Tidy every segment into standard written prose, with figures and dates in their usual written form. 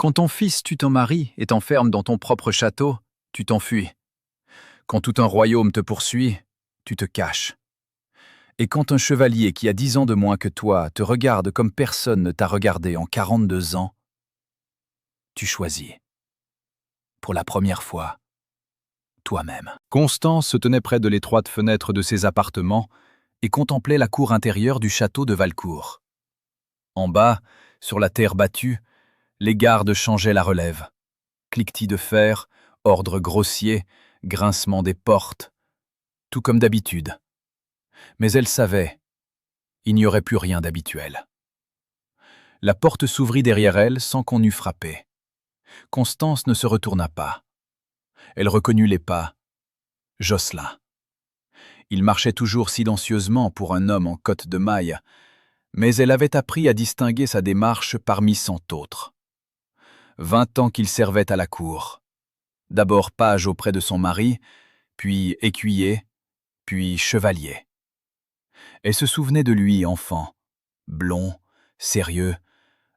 Quand ton fils tue ton mari et t'enferme dans ton propre château, tu t'enfuis. Quand tout un royaume te poursuit, tu te caches. Et quand un chevalier qui a 10 ans de moins que toi te regarde comme personne ne t'a regardé en 42 ans, tu choisis. Pour la première fois, toi-même. Constance se tenait près de l'étroite fenêtre de ses appartements et contemplait la cour intérieure du château de Valcourt. En bas, sur la terre battue, les gardes changeaient la relève. Cliquetis de fer, ordre grossier, grincement des portes, tout comme d'habitude. Mais elle savait, il n'y aurait plus rien d'habituel. La porte s'ouvrit derrière elle sans qu'on eût frappé. Constance ne se retourna pas. Elle reconnut les pas. Jocelyn. Il marchait toujours silencieusement pour un homme en cotte de maille, mais elle avait appris à distinguer sa démarche parmi 100 autres. 20 ans qu'il servait à la cour. D'abord page auprès de son mari, puis écuyer, puis chevalier. Elle se souvenait de lui enfant, blond, sérieux,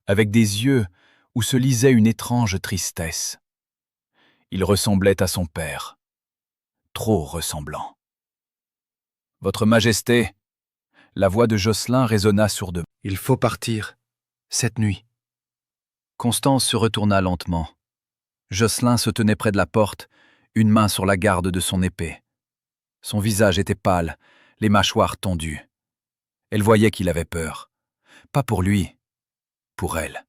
avec des yeux où se lisait une étrange tristesse. Il ressemblait à son père, trop ressemblant. « Votre Majesté !» La voix de Jocelyn résonna sourdement. « Il faut partir, cette nuit. » Constance se retourna lentement. Jocelyn se tenait près de la porte, une main sur la garde de son épée. Son visage était pâle, les mâchoires tendues. Elle voyait qu'il avait peur. Pas pour lui, pour elle.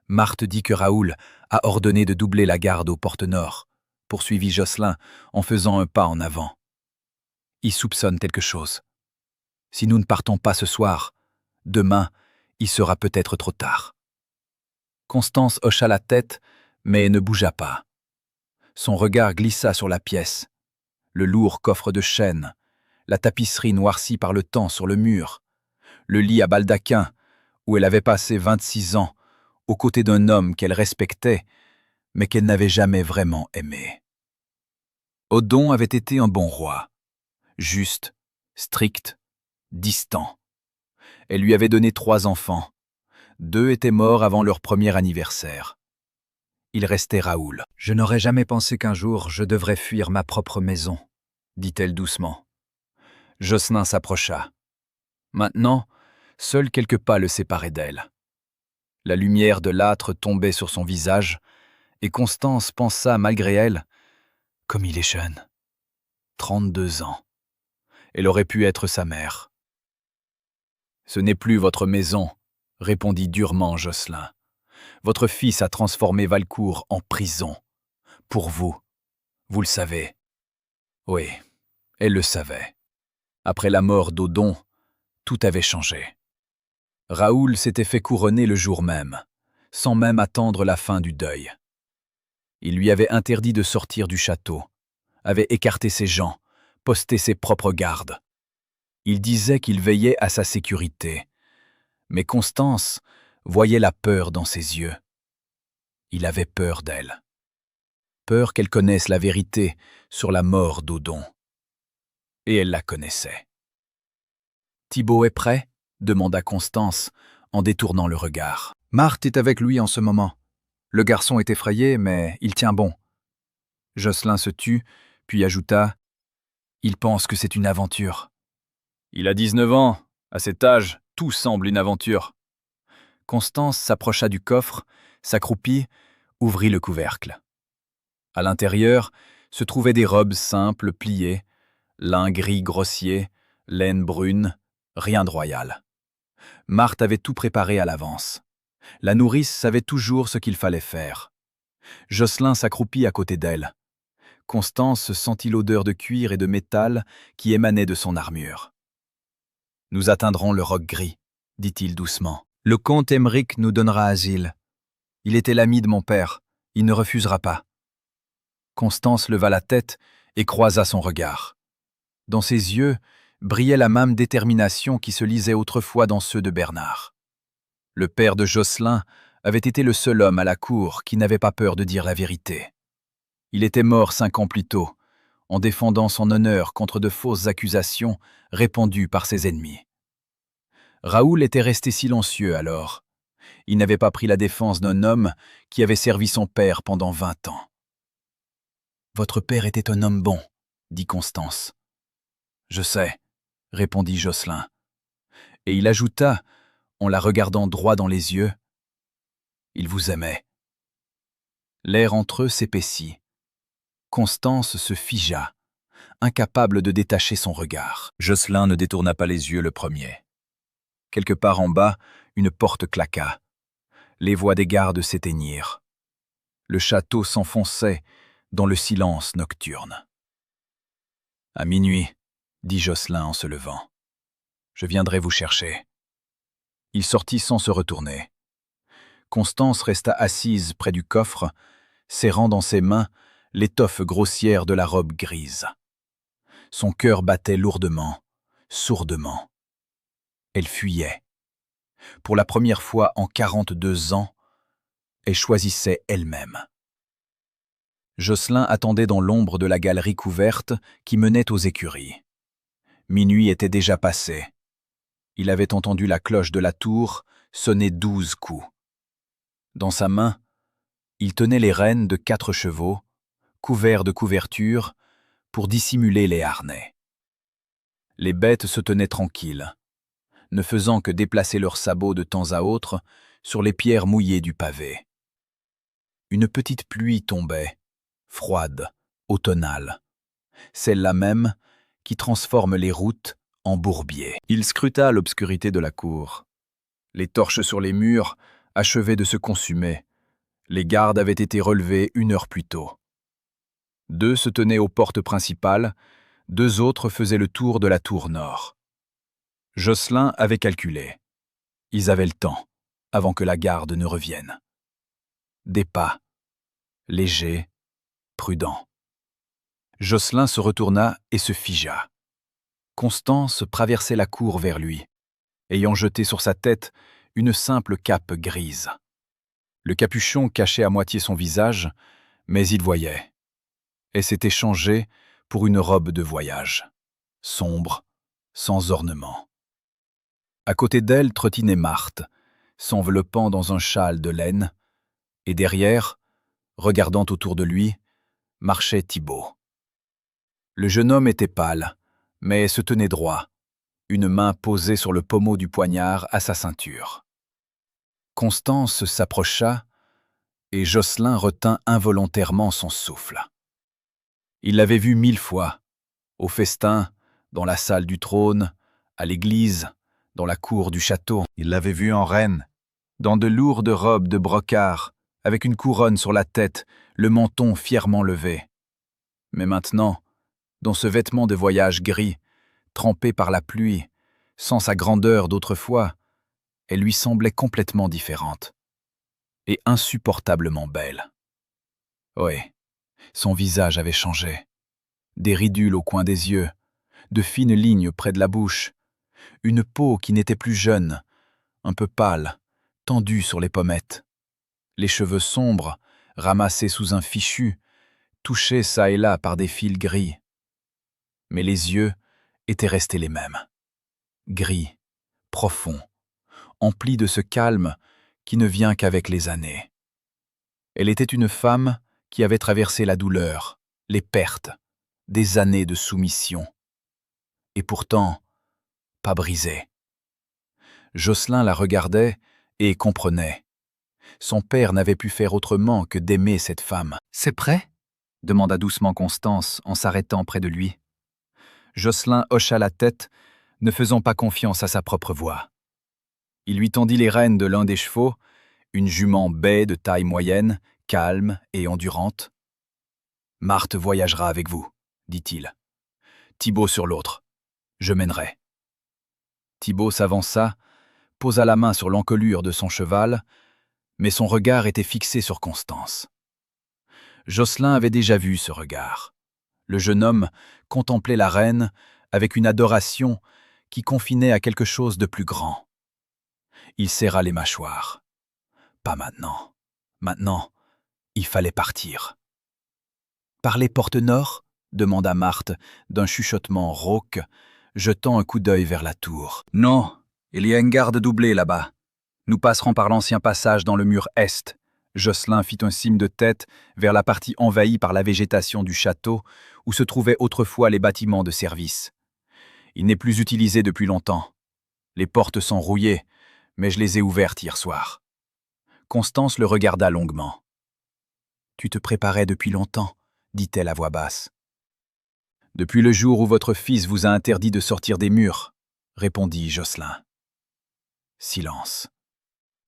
Marthe dit que Raoul a ordonné de doubler la garde aux portes nord, poursuivit Jocelyn en faisant un pas en avant. Il soupçonne quelque chose. Si nous ne partons pas ce soir, demain, il sera peut-être trop tard. Constance hocha la tête, mais ne bougea pas. Son regard glissa sur la pièce, le lourd coffre de chêne, la tapisserie noircie par le temps sur le mur, le lit à baldaquin où elle avait passé 26 ans, aux côtés d'un homme qu'elle respectait, mais qu'elle n'avait jamais vraiment aimé. Odon avait été un bon roi, juste, strict, distant. Elle lui avait donné 3 enfants. 2 étaient morts avant leur premier anniversaire. Il restait Raoul. « Je n'aurais jamais pensé qu'un jour je devrais fuir ma propre maison, » dit-elle doucement. Jocelyn s'approcha. Maintenant, seuls quelques pas le séparaient d'elle. La lumière de l'âtre tombait sur son visage, et Constance pensa malgré elle, comme il est jeune. 32 ans. Elle aurait pu être sa mère. « Ce n'est plus votre maison, » répondit durement Jocelyn. « Votre fils a transformé Valcourt en prison. Pour vous. Vous le savez. » Oui, elle le savait. Après la mort d'Odon, tout avait changé. Raoul s'était fait couronner le jour même, sans même attendre la fin du deuil. Il lui avait interdit de sortir du château, avait écarté ses gens, posté ses propres gardes. Il disait qu'il veillait à sa sécurité, mais Constance voyait la peur dans ses yeux. Il avait peur d'elle. Peur qu'elle connaisse la vérité sur la mort d'Odon. Et elle la connaissait. « Thibaut est prêt ?» demanda Constance en détournant le regard. « Marthe est avec lui en ce moment. Le garçon est effrayé, mais il tient bon. » Jocelyn se tut, puis ajouta « Il pense que c'est une aventure. » Il a 19 ans. À cet âge, tout semble une aventure. Constance s'approcha du coffre, s'accroupit, ouvrit le couvercle. À l'intérieur se trouvaient des robes simples pliées, lin gris grossier, laine brune, rien de royal. Marthe avait tout préparé à l'avance. La nourrice savait toujours ce qu'il fallait faire. Jocelyn s'accroupit à côté d'elle. Constance sentit l'odeur de cuir et de métal qui émanait de son armure. « Nous atteindrons le roc gris, » dit-il doucement. « Le comte Aymeric nous donnera asile. Il était l'ami de mon père, il ne refusera pas. » Constance leva la tête et croisa son regard. Dans ses yeux brillait la même détermination qui se lisait autrefois dans ceux de Bernard. Le père de Jocelyn avait été le seul homme à la cour qui n'avait pas peur de dire la vérité. Il était mort 5 ans plus tôt, en défendant son honneur contre de fausses accusations répandues par ses ennemis. Raoul était resté silencieux alors. Il n'avait pas pris la défense d'un homme qui avait servi son père pendant 20 ans. « Votre père était un homme bon, » dit Constance. « Je sais, » répondit Jocelyn. Et il ajouta, en la regardant droit dans les yeux, « Il vous aimait. » L'air entre eux s'épaissit. Constance se figea, incapable de détacher son regard. Jocelyn ne détourna pas les yeux le premier. Quelque part en bas, une porte claqua. Les voix des gardes s'éteignirent. Le château s'enfonçait dans le silence nocturne. « À minuit, » dit Jocelyn en se levant. « Je viendrai vous chercher. » Il sortit sans se retourner. Constance resta assise près du coffre, serrant dans ses mains l'étoffe grossière de la robe grise. Son cœur battait lourdement, sourdement. Elle fuyait. Pour la première fois en 42 ans, elle choisissait elle-même. Jocelyn attendait dans l'ombre de la galerie couverte qui menait aux écuries. Minuit était déjà passé. Il avait entendu la cloche de la tour sonner 12 coups. Dans sa main, il tenait les rênes de 4 chevaux, couverts de couvertures, pour dissimuler les harnais. Les bêtes se tenaient tranquilles, ne faisant que déplacer leurs sabots de temps à autre sur les pierres mouillées du pavé. Une petite pluie tombait, froide, automnale, celle-là même qui transforme les routes en bourbiers. Il scruta l'obscurité de la cour. Les torches sur les murs achevaient de se consumer. Les gardes avaient été relevés 1 heure plus tôt. 2 se tenaient aux portes principales, 2 autres faisaient le tour de la tour nord. Jocelyn avait calculé. Ils avaient le temps, avant que la garde ne revienne. Des pas, légers, prudents. Jocelyn se retourna et se figea. Constance traversait la cour vers lui, ayant jeté sur sa tête une simple cape grise. Le capuchon cachait à moitié son visage, mais il voyait. Elle s'était changée pour une robe de voyage, sombre, sans ornement. À côté d'elle trottinait Marthe, s'enveloppant dans un châle de laine, et derrière, regardant autour de lui, marchait Thibaut. Le jeune homme était pâle, mais se tenait droit, une main posée sur le pommeau du poignard à sa ceinture. Constance s'approcha, et Jocelyn retint involontairement son souffle. Il l'avait vue 1000 fois, au festin, dans la salle du trône, à l'église, dans la cour du château. Il l'avait vue en reine, dans de lourdes robes de brocart, avec une couronne sur la tête, le menton fièrement levé. Mais maintenant, dans ce vêtement de voyage gris, trempé par la pluie, sans sa grandeur d'autrefois, elle lui semblait complètement différente et insupportablement belle. Oui, son visage avait changé. Des ridules au coin des yeux, de fines lignes près de la bouche, une peau qui n'était plus jeune, un peu pâle, tendue sur les pommettes, les cheveux sombres, ramassés sous un fichu, touchés çà et là par des fils gris. Mais les yeux étaient restés les mêmes, gris, profonds, emplis de ce calme qui ne vient qu'avec les années. Elle était une femme qui avait traversé la douleur, les pertes, des années de soumission. Et pourtant, pas brisée. Jocelyn la regardait et comprenait. Son père n'avait pu faire autrement que d'aimer cette femme. « C'est prêt ?» demanda doucement Constance en s'arrêtant près de lui. Jocelyn hocha la tête, ne faisant pas confiance à sa propre voix. Il lui tendit les rênes de l'un des chevaux, une jument baie de taille moyenne, calme et endurante. « Marthe voyagera avec vous, » dit-il. « Thibaut sur l'autre. Je mènerai. » Thibaut s'avança, posa la main sur l'encolure de son cheval, mais son regard était fixé sur Constance. Jocelyn avait déjà vu ce regard. Le jeune homme contemplait la reine avec une adoration qui confinait à quelque chose de plus grand. Il serra les mâchoires. Pas maintenant. Maintenant, il fallait partir. « Par les portes nord ?» demanda Marthe d'un chuchotement rauque, jetant un coup d'œil vers la tour. « Non, il y a une garde doublée là-bas. Nous passerons par l'ancien passage dans le mur est. Jocelyn fit un signe de tête vers la partie envahie par la végétation du château, où se trouvaient autrefois les bâtiments de service. Il n'est plus utilisé depuis longtemps. Les portes sont rouillées, mais je les ai ouvertes hier soir. Constance le regarda longuement. « Tu te préparais depuis longtemps, dit-elle à voix basse. « Depuis le jour où votre fils vous a interdit de sortir des murs, répondit Jocelyn. Silence.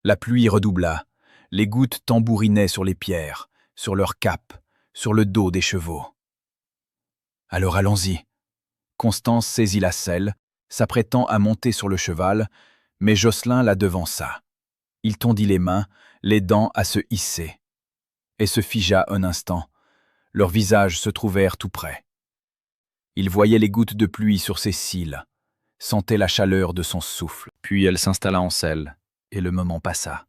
La pluie redoubla. Les gouttes tambourinaient sur les pierres, sur leurs capes, sur le dos des chevaux. Alors allons-y. Constance saisit la selle, s'apprêtant à monter sur le cheval, mais Jocelyn la devança. Il tendit les mains, les dents à se hisser, et se figea un instant. Leurs visages se trouvèrent tout près. Il voyait les gouttes de pluie sur ses cils, sentait la chaleur de son souffle. Puis elle s'installa en selle, et le moment passa.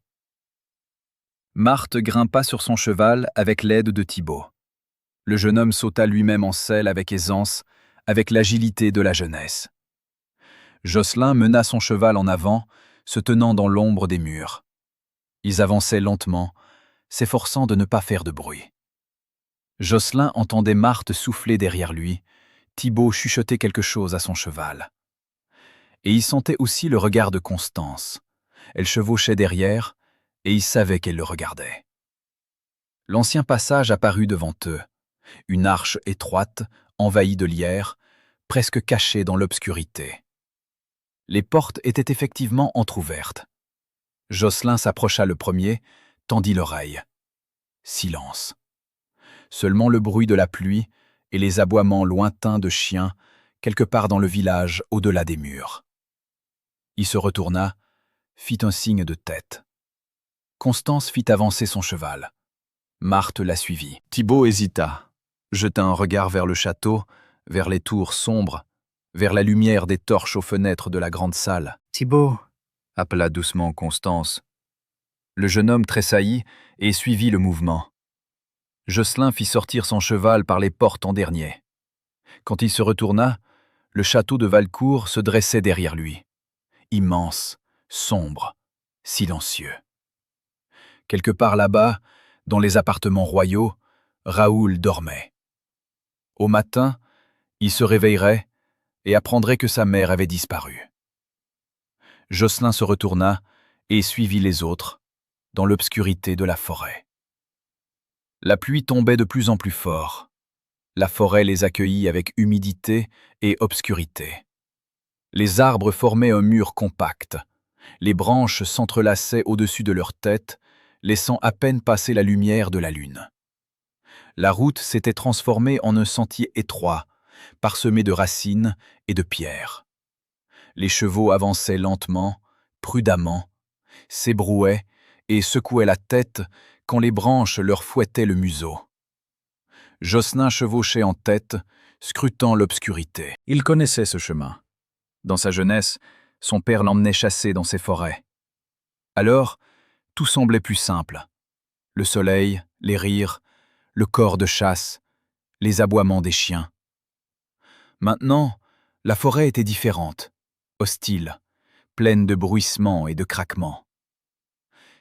Marthe grimpa sur son cheval avec l'aide de Thibaut. Le jeune homme sauta lui-même en selle avec aisance, avec l'agilité de la jeunesse. Jocelyn mena son cheval en avant, se tenant dans l'ombre des murs. Ils avançaient lentement, s'efforçant de ne pas faire de bruit. Jocelyn entendait Marthe souffler derrière lui, Thibaut chuchoter quelque chose à son cheval. Et il sentait aussi le regard de Constance. Elle chevauchait derrière, et il savait qu'elle le regardait. L'ancien passage apparut devant eux, une arche étroite, envahie de lierre, presque cachée dans l'obscurité. Les portes étaient effectivement entr'ouvertes. Jocelyn s'approcha le premier, tendit l'oreille. Silence. Seulement le bruit de la pluie et les aboiements lointains de chiens, quelque part dans le village, au-delà des murs. Il se retourna, fit un signe de tête. Constance fit avancer son cheval. Marthe la suivit. Thibaut hésita, jeta un regard vers le château, vers les tours sombres, vers la lumière des torches aux fenêtres de la grande salle. « Thibaut !» appela doucement Constance. Le jeune homme tressaillit et suivit le mouvement. Jocelyn fit sortir son cheval par les portes en dernier. Quand il se retourna, le château de Valcourt se dressait derrière lui. Immense, sombre, silencieux. Quelque part là-bas, dans les appartements royaux, Raoul dormait. Au matin, il se réveillerait et apprendrait que sa mère avait disparu. Jocelyn se retourna et suivit les autres, dans l'obscurité de la forêt. La pluie tombait de plus en plus fort. La forêt les accueillit avec humidité et obscurité. Les arbres formaient un mur compact. Les branches s'entrelaçaient au-dessus de leurs têtes, laissant à peine passer la lumière de la lune. La route s'était transformée en un sentier étroit, parsemé de racines et de pierres. Les chevaux avançaient lentement, prudemment, s'ébrouaient et secouaient la tête quand les branches leur fouettaient le museau. Jocelyn chevauchait en tête, scrutant l'obscurité. Il connaissait ce chemin. Dans sa jeunesse, son père l'emmenait chasser dans ces forêts. Alors, tout semblait plus simple. Le soleil, les rires, le corps de chasse, les aboiements des chiens. Maintenant, la forêt était différente, hostile, pleine de bruissements et de craquements.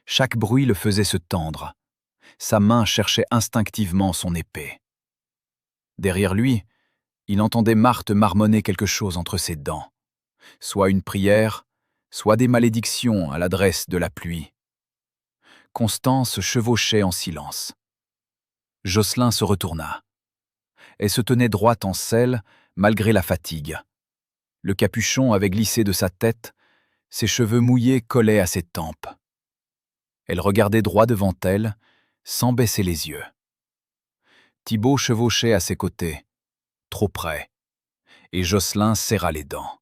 Chaque bruit le faisait se tendre. Sa main cherchait instinctivement son épée. Derrière lui, il entendait Marthe marmonner quelque chose entre ses dents, soit une prière, soit des malédictions à l'adresse de la pluie. Constance chevauchait en silence. Jocelyn se retourna. Elle se tenait droite en selle, malgré la fatigue. Le capuchon avait glissé de sa tête, ses cheveux mouillés collaient à ses tempes. Elle regardait droit devant elle, sans baisser les yeux. Thibaut chevauchait à ses côtés, trop près, et Jocelyn serra les dents.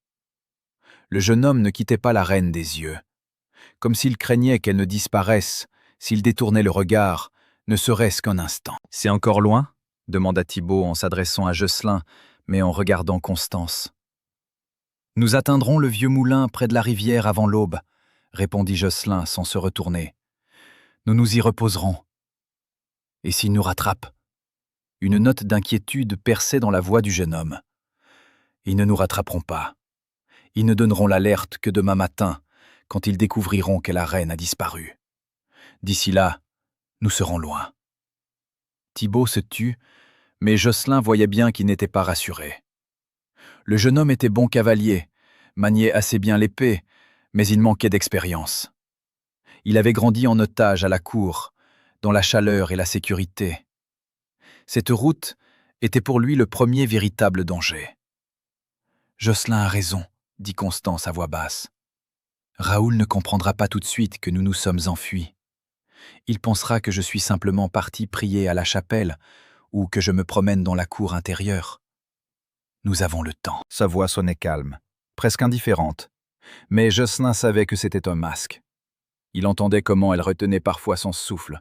Le jeune homme ne quittait pas la reine des yeux, comme s'il craignait qu'elle ne disparaisse, s'il détournait le regard, ne serait-ce qu'un instant. « C'est encore loin ?» demanda Thibaut en s'adressant à Jocelyn, mais en regardant Constance. « Nous atteindrons le vieux moulin près de la rivière avant l'aube, » répondit Jocelyn sans se retourner. « Nous nous y reposerons. Et s'ils nous rattrapent ?» Une note d'inquiétude perçait dans la voix du jeune homme. « Ils ne nous rattraperont pas. Ils ne donneront l'alerte que demain matin, quand ils découvriront que la reine a disparu. D'ici là, nous serons loin. Thibaut se tut, mais Jocelyn voyait bien qu'il n'était pas rassuré. Le jeune homme était bon cavalier, maniait assez bien l'épée, mais il manquait d'expérience. Il avait grandi en otage à la cour, dans la chaleur et la sécurité. Cette route était pour lui le premier véritable danger. « Jocelyn a raison », dit Constance à voix basse. « Raoul ne comprendra pas tout de suite que nous nous sommes enfuis. Il pensera que je suis simplement parti prier à la chapelle ou que je me promène dans la cour intérieure. Nous avons le temps. » Sa voix sonnait calme, presque indifférente, mais Jocelyn savait que c'était un masque. Il entendait comment elle retenait parfois son souffle,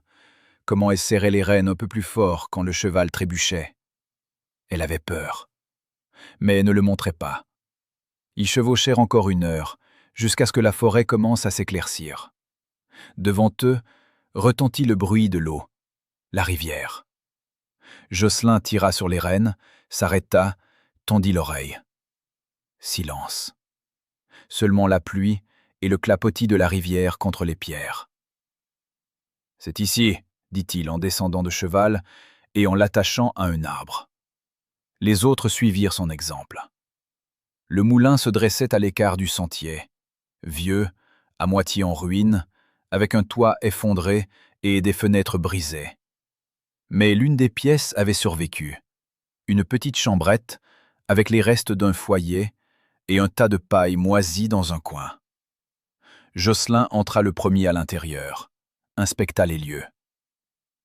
comment elle serrait les rênes un peu plus fort quand le cheval trébuchait. Elle avait peur, mais ne le montrait pas. Ils chevauchèrent encore 1 heure, jusqu'à ce que la forêt commence à s'éclaircir. Devant eux, retentit le bruit de l'eau, la rivière. Jocelyn tira sur les rênes, s'arrêta, tendit l'oreille. Silence. Seulement la pluie et le clapotis de la rivière contre les pierres. « C'est ici », dit-il en descendant de cheval et en l'attachant à un arbre. Les autres suivirent son exemple. Le moulin se dressait à l'écart du sentier, vieux, à moitié en ruine, avec un toit effondré et des fenêtres brisées. Mais l'une des pièces avait survécu, une petite chambrette avec les restes d'un foyer et un tas de paille moisie dans un coin. Jocelyn entra le premier à l'intérieur, inspecta les lieux.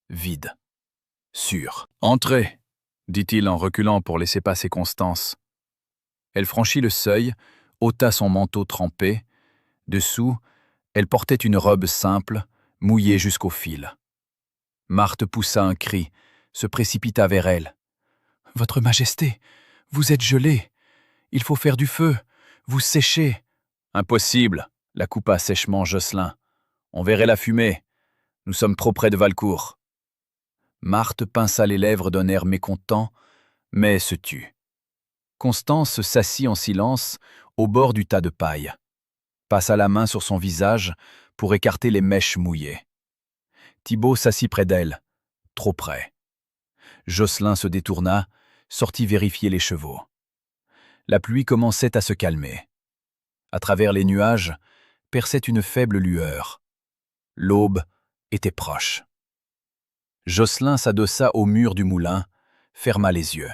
Vide. Sûr. « Entrez », dit-il en reculant pour laisser passer Constance. Elle franchit le seuil, ôta son manteau trempé. Dessous, elle portait une robe simple, mouillée jusqu'au fil. Marthe poussa un cri, se précipita vers elle. « Votre Majesté, vous êtes gelée. Il faut faire du feu. Vous séchez. »« Impossible », la coupa sèchement Jocelyn. « On verrait la fumée. Nous sommes trop près de Valcourt. » Marthe pinça les lèvres d'un air mécontent, mais se tut. Constance s'assit en silence au bord du tas de paille, passa la main sur son visage pour écarter les mèches mouillées. Thibaut s'assit près d'elle, trop près. Jocelyn se détourna, sortit vérifier les chevaux. La pluie commençait à se calmer. À travers les nuages, perçait une faible lueur. L'aube était proche. Jocelyn s'adossa au mur du moulin, ferma les yeux.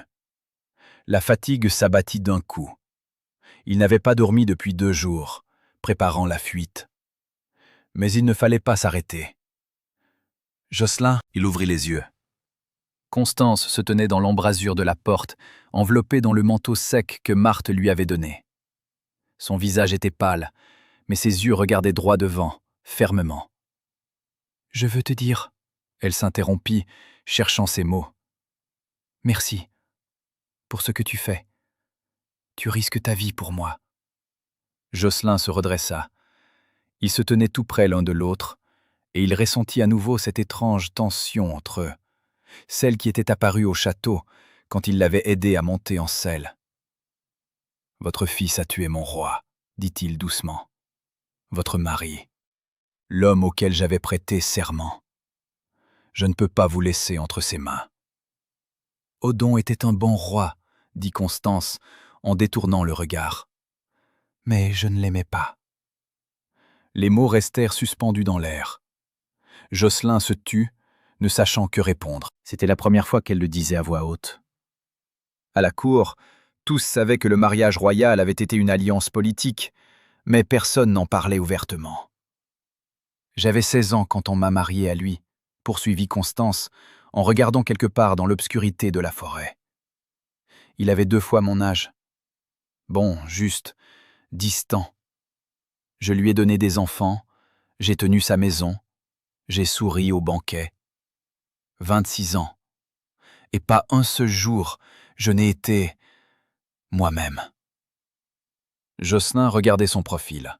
La fatigue s'abattit d'un coup. Il n'avait pas dormi depuis 2 jours, préparant la fuite. Mais il ne fallait pas s'arrêter. Jocelyn, il ouvrit les yeux. Constance se tenait dans l'embrasure de la porte, enveloppée dans le manteau sec que Marthe lui avait donné. Son visage était pâle, mais ses yeux regardaient droit devant, fermement. « Je veux te dire... » Elle s'interrompit, cherchant ses mots. « Merci pour ce que tu fais. Tu risques ta vie pour moi. » Jocelyn se redressa. Ils se tenaient tout près l'un de l'autre, et il ressentit à nouveau cette étrange tension entre eux, celle qui était apparue au château quand il l'avait aidé à monter en selle. « Votre fils a tué mon roi, » dit-il doucement. « Votre mari, l'homme auquel j'avais prêté serment. Je ne peux pas vous laisser entre ses mains. » « Odon était un bon roi, » dit Constance en détournant le regard. « Mais je ne l'aimais pas. » Les mots restèrent suspendus dans l'air. Jocelyn se tut, ne sachant que répondre. C'était la première fois qu'elle le disait à voix haute. À la cour, tous savaient que le mariage royal avait été une alliance politique, mais personne n'en parlait ouvertement. « J'avais 16 ans quand on m'a mariée à lui, » poursuivit Constance, en regardant quelque part dans l'obscurité de la forêt. Il avait 2 fois mon âge. Bon, juste, distant. Je lui ai donné des enfants, j'ai tenu sa maison, j'ai souri au banquet. 26 ans. Et pas un seul jour, je n'ai été moi-même. Jocelyn regardait son profil.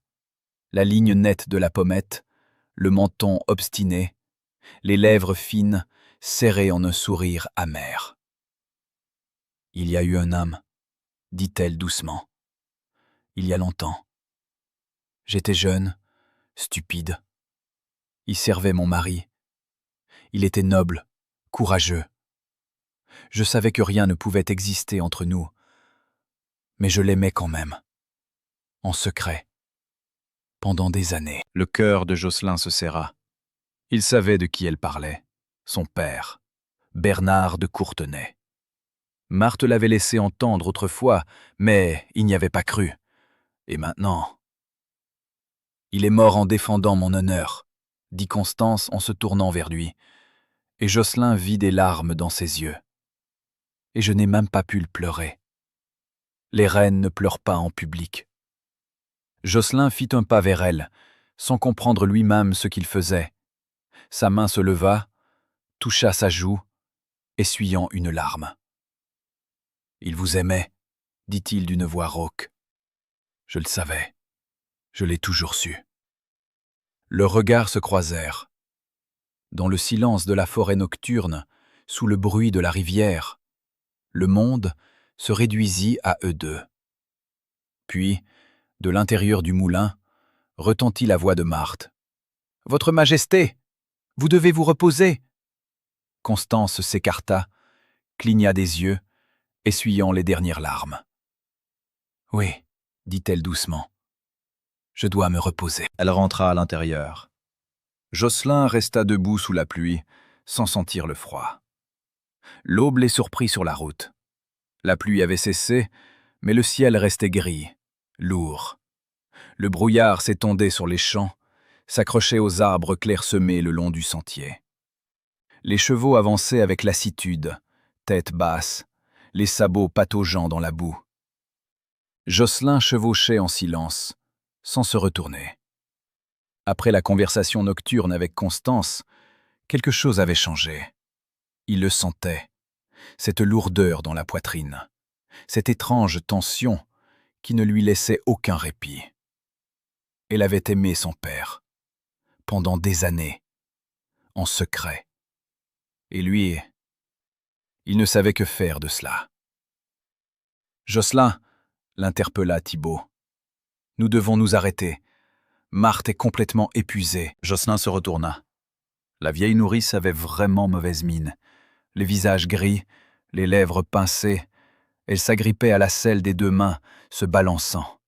La ligne nette de la pommette, le menton obstiné, les lèvres fines, serrées en un sourire amer. « Il y a eu un homme, » dit-elle doucement. « Il y a longtemps. J'étais jeune, Stupide. Il servait mon mari. Il était noble, courageux. Je savais que rien ne pouvait exister entre nous, mais je l'aimais quand même, en secret, pendant des années. Le cœur de Jocelyn se serra. Il savait de qui elle parlait, son père, Bernard de Courtenay. Marthe l'avait laissé entendre autrefois, mais il n'y avait pas cru. Et maintenant... Il est mort en défendant mon honneur, dit Constance en se tournant vers lui, et Jocelyn vit des larmes dans ses yeux. Et je n'ai même pas pu le pleurer. Les reines ne pleurent pas en public. Jocelyn fit un pas vers elle, sans comprendre lui-même ce qu'il faisait. Sa main se leva, toucha sa joue, essuyant une larme. « Il vous aimait, dit-il d'une voix rauque. Je le savais. Je l'ai toujours su. » Leurs regards se croisèrent. Dans le silence de la forêt nocturne, sous le bruit de la rivière, le monde se réduisit à eux deux. Puis, de l'intérieur du moulin, retentit la voix de Marthe. « Votre Majesté, vous devez vous reposer !» Constance s'écarta, cligna des yeux, essuyant les dernières larmes. « Oui, dit-elle doucement. Je dois me reposer. » Elle rentra à l'intérieur. Jocelyn resta debout sous la pluie, sans sentir le froid. L'aube les surprit sur la route. La pluie avait cessé, mais le ciel restait gris, lourd. Le brouillard s'étendait sur les champs, s'accrochait aux arbres clairsemés le long du sentier. Les chevaux avançaient avec lassitude, tête basse, les sabots pataugeant dans la boue. Jocelyn chevauchait en silence, sans se retourner. Après la conversation nocturne avec Constance, quelque chose avait changé. Il le sentait, cette lourdeur dans la poitrine, cette étrange tension qui ne lui laissait aucun répit. Elle avait aimé son père, pendant des années, en secret. Et lui, il ne savait que faire de cela. « Jocelyn, » l'interpella Thibaut. « Nous devons nous arrêter. Marthe est complètement épuisée. » Jocelyn se retourna. La vieille nourrice avait vraiment mauvaise mine. Les visages gris, les lèvres pincées, elle s'agrippait à la selle des deux mains, se balançant.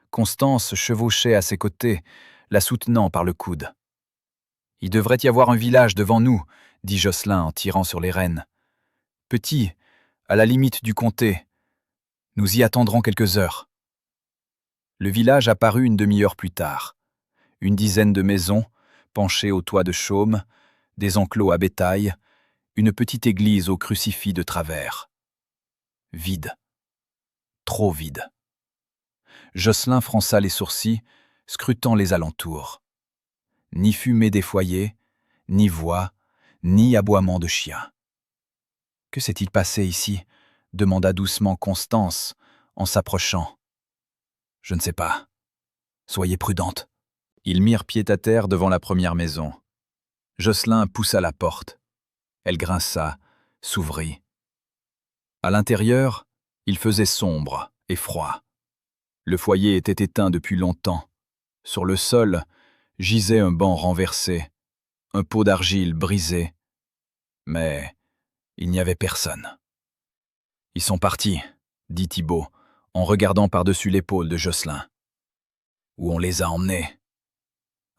Constance chevauchait à ses côtés, la soutenant par le coude. « Il devrait y avoir un village devant nous, » dit Jocelyn en tirant sur les rênes. « Petit, à la limite du comté. Nous y attendrons quelques heures. » Le village apparut une demi-heure plus tard. Une dizaine de maisons, penchées au toit de chaume, des enclos à bétail, une petite église au crucifix de travers. Vide. Trop vide. Jocelyn fronça les sourcils, scrutant les alentours. Ni fumée des foyers, ni voix, ni aboiement de chiens. « Que s'est-il passé ici ?» demanda doucement Constance, en s'approchant. « Je ne sais pas. Soyez prudente. » Ils mirent pied à terre devant la première maison. Jocelyn poussa la porte. Elle grinça, s'ouvrit. À l'intérieur, il faisait sombre et froid. Le foyer était éteint depuis longtemps. Sur le sol, gisait un banc renversé, un pot d'argile brisé. Mais il n'y avait personne. « Ils sont partis, » dit Thibaut, en regardant par-dessus l'épaule de Jocelyn. « Où on les a emmenés ?»«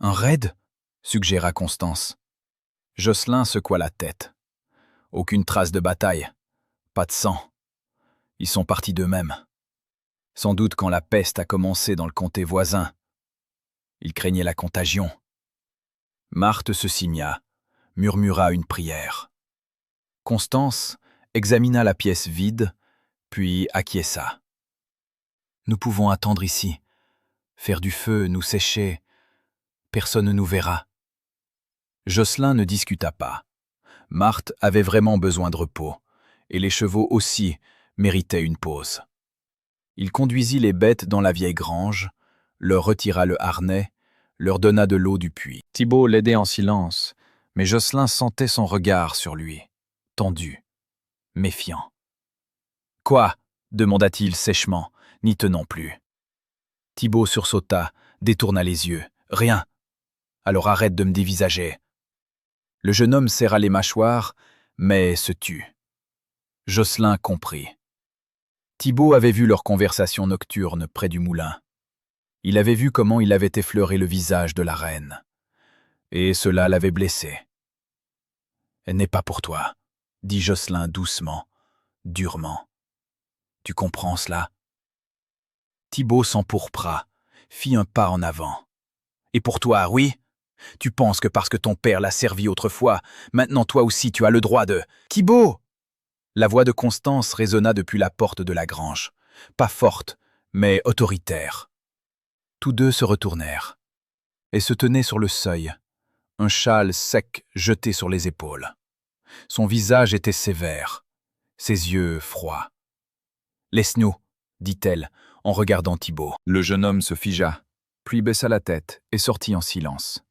Un raid ?» suggéra Constance. Jocelyn secoua la tête. Aucune trace de bataille, pas de sang. Ils sont partis d'eux-mêmes. Sans doute quand la peste a commencé dans le comté voisin. Ils craignaient la contagion. Marthe se signa, murmura une prière. Constance examina la pièce vide, puis acquiesça. « Nous pouvons attendre ici, faire du feu, nous sécher. Personne ne nous verra. » Jocelyn ne discuta pas. Marthe avait vraiment besoin de repos, et les chevaux aussi méritaient une pause. Il conduisit les bêtes dans la vieille grange, leur retira le harnais, leur donna de l'eau du puits. Thibaut l'aidait en silence, mais Jocelyn sentait son regard sur lui, tendu, méfiant. « Quoi ?» demanda-t-il sèchement, n'y tenant plus. Thibaut sursauta, détourna les yeux, Rien. Alors arrête de me dévisager. Le jeune homme serra les mâchoires, mais se tut. Jocelyn comprit. Thibaut avait vu leur conversation nocturne près du moulin. Il avait vu comment il avait effleuré le visage de la reine. Et cela l'avait blessé. « Elle n'est pas pour toi », dit Jocelyn doucement, durement. « Tu comprends cela ?» Thibaut s'empourpra, fit un pas en avant. « Et pour toi, oui ? Tu penses que parce que ton père l'a servi autrefois, maintenant toi aussi tu as le droit de... »« Thibaut !» La voix de Constance résonna depuis la porte de la grange. Pas forte, mais autoritaire. Tous deux se retournèrent et se tenaient sur le seuil, un châle sec jeté sur les épaules. Son visage était sévère, ses yeux froids. « Laisse-nous, » dit-elle en regardant Thibaut. Le jeune homme se figea, puis baissa la tête et sortit en silence.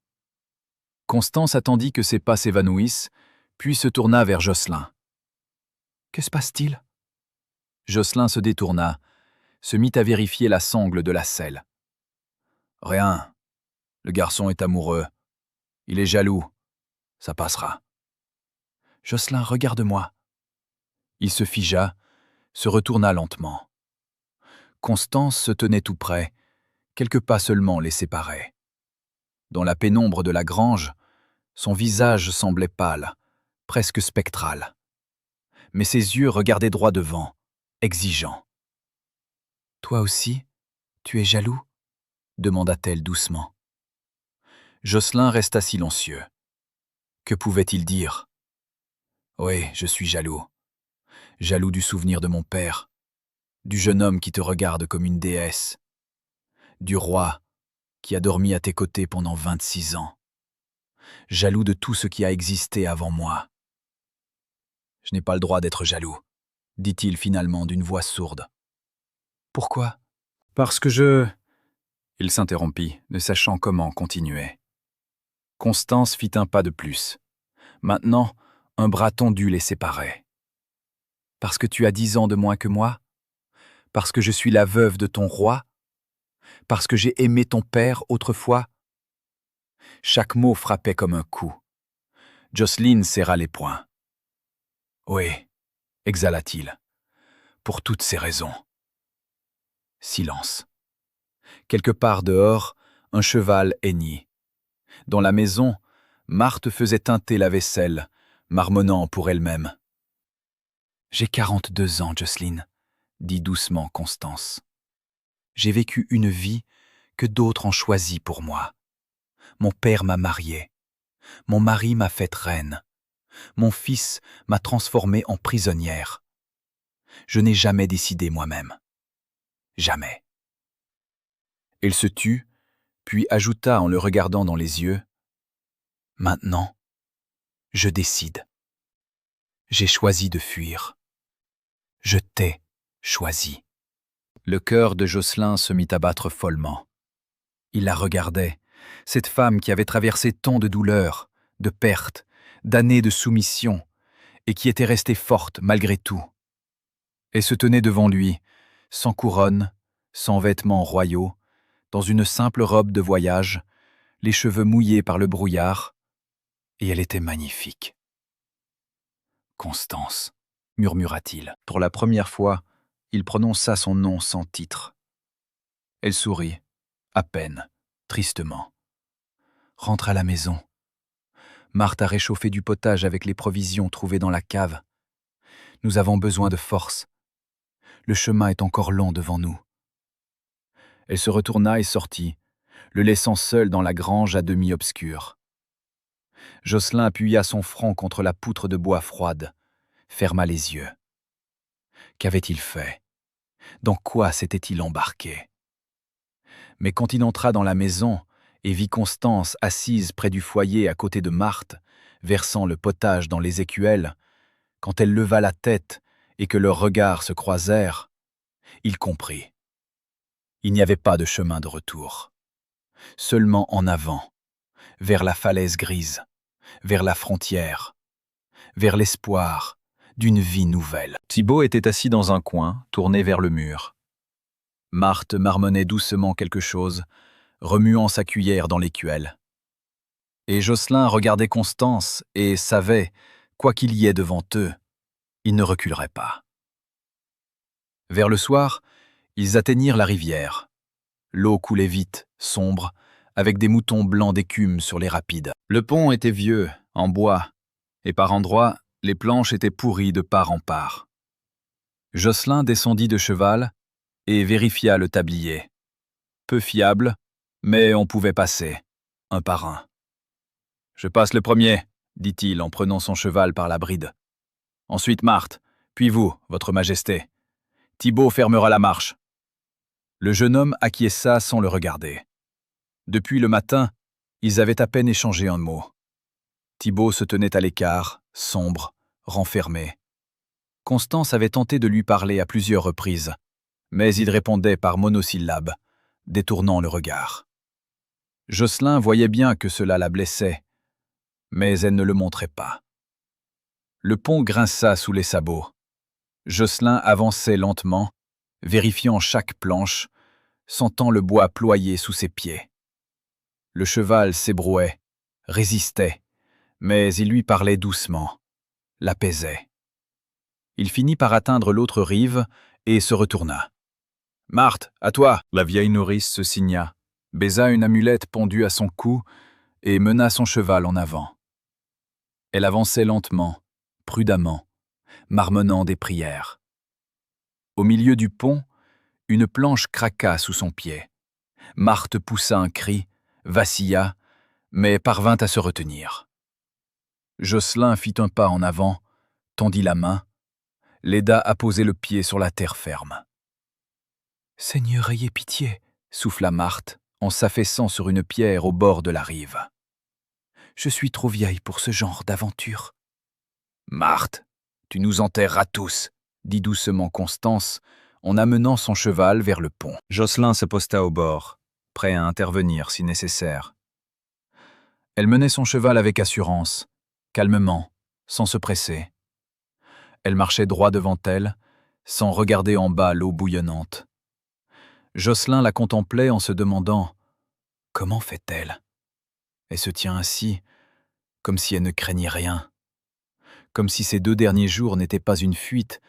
Constance attendit que ses pas s'évanouissent, puis se tourna vers Jocelyn. « Que se passe-t-il » Jocelyn se détourna, se mit à vérifier la sangle de la selle. « Rien. Le garçon est amoureux. Il est jaloux. Ça passera. »« Jocelyn, regarde-moi. » Il se figea, se retourna lentement. Constance se tenait tout près, quelques pas seulement les séparaient. Dans la pénombre de la grange, son visage semblait pâle, presque spectral. Mais ses yeux regardaient droit devant, exigeants. « Toi aussi, tu es jaloux ?» demanda-t-elle doucement. Jocelyn resta silencieux. Que pouvait-il dire ? « Oui, je suis jaloux. Jaloux du souvenir de mon père, du jeune homme qui te regarde comme une déesse, du roi qui a dormi à tes côtés pendant 26 ans. Jaloux de tout ce qui a existé avant moi. »« Je n'ai pas le droit d'être jaloux, » dit-il finalement d'une voix sourde. « Pourquoi ? » ?»« Parce que je... » Il s'interrompit, ne sachant comment continuer. Constance fit un pas de plus. Maintenant, un bras tendu les séparait. « Parce que tu as 10 ans de moins que moi ? Parce que je suis la veuve de ton roi ? Parce que j'ai aimé ton père autrefois ?» Chaque mot frappait comme un coup. Jocelyne serra les poings. « Oui, » exhala-t-il, « pour toutes ces raisons. » Silence. Quelque part dehors, un cheval hennit. Dans la maison, Marthe faisait teinter la vaisselle, marmonnant pour elle-même. « J'ai 42 ans, Jocelyne, » dit doucement Constance. « J'ai vécu une vie que d'autres ont choisie pour moi. Mon père m'a mariée. Mon mari m'a faite reine. Mon fils m'a transformée en prisonnière. Je n'ai jamais décidé moi-même. Jamais. » Elle se tut, puis ajouta en le regardant dans les yeux. « Maintenant, je décide. J'ai choisi de fuir. Je t'ai choisi. » Le cœur de Jocelyn se mit à battre follement. Il la regardait, cette femme qui avait traversé tant de douleurs, de pertes, d'années de soumission, et qui était restée forte malgré tout. Elle se tenait devant lui, sans couronne, sans vêtements royaux, dans une simple robe de voyage, les cheveux mouillés par le brouillard, et elle était magnifique. « Constance » murmura-t-il. Pour la première fois, il prononça son nom sans titre. Elle sourit, à peine, tristement. « Rentre à la maison. Marthe a réchauffé du potage avec les provisions trouvées dans la cave. Nous avons besoin de force. Le chemin est encore long devant nous. » Elle se retourna et sortit, le laissant seul dans la grange à demi obscure. Jocelyn appuya son front contre la poutre de bois froide, ferma les yeux. Qu'avait-il fait ? Dans quoi s'était-il embarqué ? Mais quand il entra dans la maison et vit Constance assise près du foyer à côté de Marthe, versant le potage dans les écuelles, quand elle leva la tête et que leurs regards se croisèrent, il comprit. Il n'y avait pas de chemin de retour. Seulement en avant, vers la falaise grise, vers la frontière, vers l'espoir d'une vie nouvelle. Thibaut était assis dans un coin, tourné vers le mur. Marthe marmonnait doucement quelque chose, remuant sa cuillère dans l'écuelle. Et Jocelyn regardait Constance et savait, quoi qu'il y ait devant eux, il ne reculerait pas. Vers le soir, ils atteignirent la rivière. L'eau coulait vite, sombre, avec des moutons blancs d'écume sur les rapides. Le pont était vieux, en bois, et par endroits, les planches étaient pourries de part en part. Jocelyn descendit de cheval et vérifia le tablier. Peu fiable, mais on pouvait passer, un par un. « Je passe le premier », dit-il en prenant son cheval par la bride. « Ensuite Marthe, puis vous, votre majesté. Thibaut fermera la marche. » Le jeune homme acquiesça sans le regarder. Depuis le matin, ils avaient à peine échangé un mot. Thibaut se tenait à l'écart, sombre, renfermé. Constance avait tenté de lui parler à plusieurs reprises, mais il répondait par monosyllabes, détournant le regard. Jocelyn voyait bien que cela la blessait, mais elle ne le montrait pas. Le pont grinça sous les sabots. Jocelyn avançait lentement, vérifiant chaque planche, sentant le bois ployer sous ses pieds. Le cheval s'ébrouait, résistait, mais il lui parlait doucement, l'apaisait. Il finit par atteindre l'autre rive et se retourna. « Marthe, à toi !» La vieille nourrice se signa, baisa une amulette pendue à son cou et mena son cheval en avant. Elle avançait lentement, prudemment, marmonnant des prières. Au milieu du pont, une planche craqua sous son pied. Marthe poussa un cri, vacilla, mais parvint à se retenir. Jocelyn fit un pas en avant, tendit la main, l'aida à poser le pied sur la terre ferme. « Seigneur, ayez pitié !» souffla Marthe, en s'affaissant sur une pierre au bord de la rive. « Je suis trop vieille pour ce genre d'aventure. »« Marthe, tu nous enterreras tous !» dit doucement Constance, en amenant son cheval vers le pont. Jocelyn se posta au bord, prêt à intervenir si nécessaire. Elle menait son cheval avec assurance, calmement, sans se presser. Elle marchait droit devant elle, sans regarder en bas l'eau bouillonnante. Jocelyn la contemplait en se demandant « Comment fait-elle » Elle se tient ainsi, comme si elle ne craignait rien. Comme si ces 2 derniers jours n'étaient pas une fuite,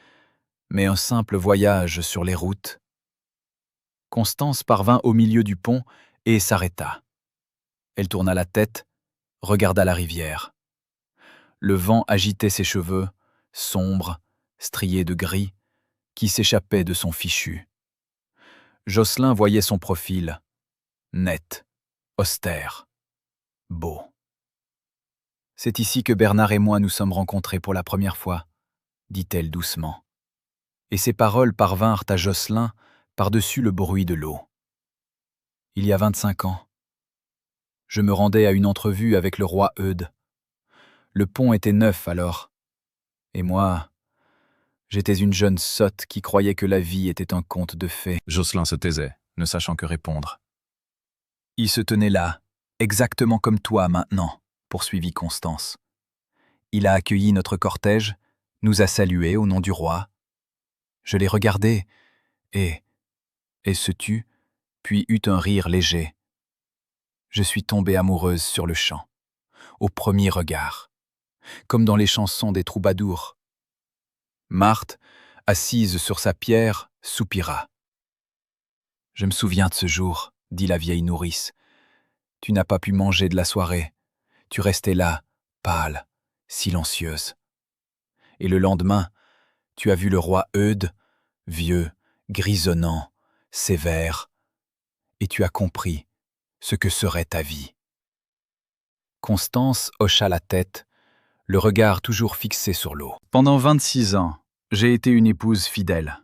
mais un simple voyage sur les routes. Constance parvint au milieu du pont et s'arrêta. Elle tourna la tête, regarda la rivière. Le vent agitait ses cheveux, sombres, striés de gris, qui s'échappaient de son fichu. Jocelyn voyait son profil, net, austère, beau. « C'est ici que Bernard et moi nous sommes rencontrés pour la première fois, » dit-elle doucement. Et ses paroles parvinrent à Jocelyn par-dessus le bruit de l'eau. « Il y a 25 ans. Je me rendais à une entrevue avec le roi Eudes. Le pont était neuf alors. Et moi, j'étais une jeune sotte qui croyait que la vie était un conte de fées. » Jocelyn se taisait, ne sachant que répondre. « Il se tenait là, exactement comme toi maintenant, » poursuivit Constance. « Il a accueilli notre cortège, nous a salués au nom du roi. Je l'ai regardé, et se tut, puis eut un rire léger. Je suis tombée amoureuse sur le champ, au premier regard, comme dans les chansons des troubadours. » Marthe, assise sur sa pierre, soupira. « Je me souviens de ce jour, » dit la vieille nourrice. « Tu n'as pas pu manger de la soirée. Tu restais là, pâle, silencieuse. Et le lendemain, tu as vu le roi Eudes, vieux, grisonnant, sévère, et tu as compris ce que serait ta vie. » Constance hocha la tête, le regard toujours fixé sur l'eau. « Pendant 26 ans, j'ai été une épouse fidèle.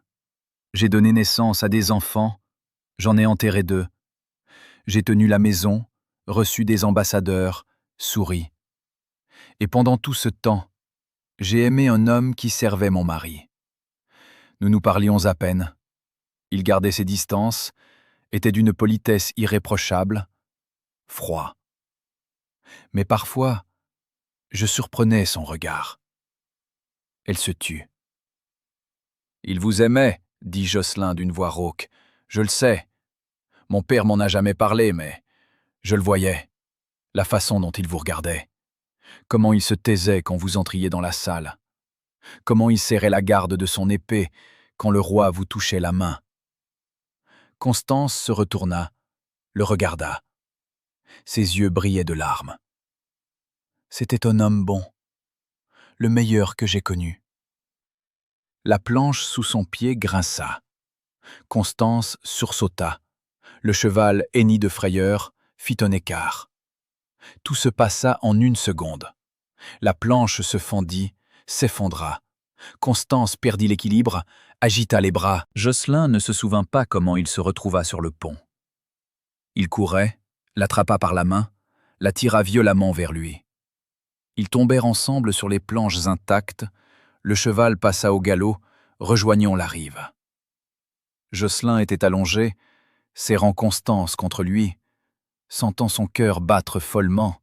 J'ai donné naissance à des enfants, j'en ai enterré 2. J'ai tenu la maison, reçu des ambassadeurs, souri. Et pendant tout ce temps, j'ai aimé un homme qui servait mon mari. Nous nous parlions à peine. Il gardait ses distances, était d'une politesse irréprochable, froid. Mais parfois, je surprenais son regard. Elle se tut. « Il vous aimait, » dit Jocelyn d'une voix rauque. « Je le sais. Mon père m'en a jamais parlé, mais je le voyais. La façon dont il vous regardait. Comment il se taisait quand vous entriez dans la salle. Comment il serrait la garde de son épée quand le roi vous touchait la main. Constance se retourna, le regarda. Ses yeux brillaient de larmes. C'était un homme bon, le meilleur que j'ai connu. La planche sous son pied grinça. Constance sursauta. Le cheval, henni de frayeur, fit un écart. Tout se passa en une seconde. La planche se fendit, s'effondra. Constance perdit l'équilibre, agita les bras. Jocelyn ne se souvint pas comment il se retrouva sur le pont. Il courait, l'attrapa par la main, la tira violemment vers lui. Ils tombèrent ensemble sur les planches intactes, le cheval passa au galop, rejoignant la rive. Jocelyn était allongé, serrant Constance contre lui, sentant son cœur battre follement,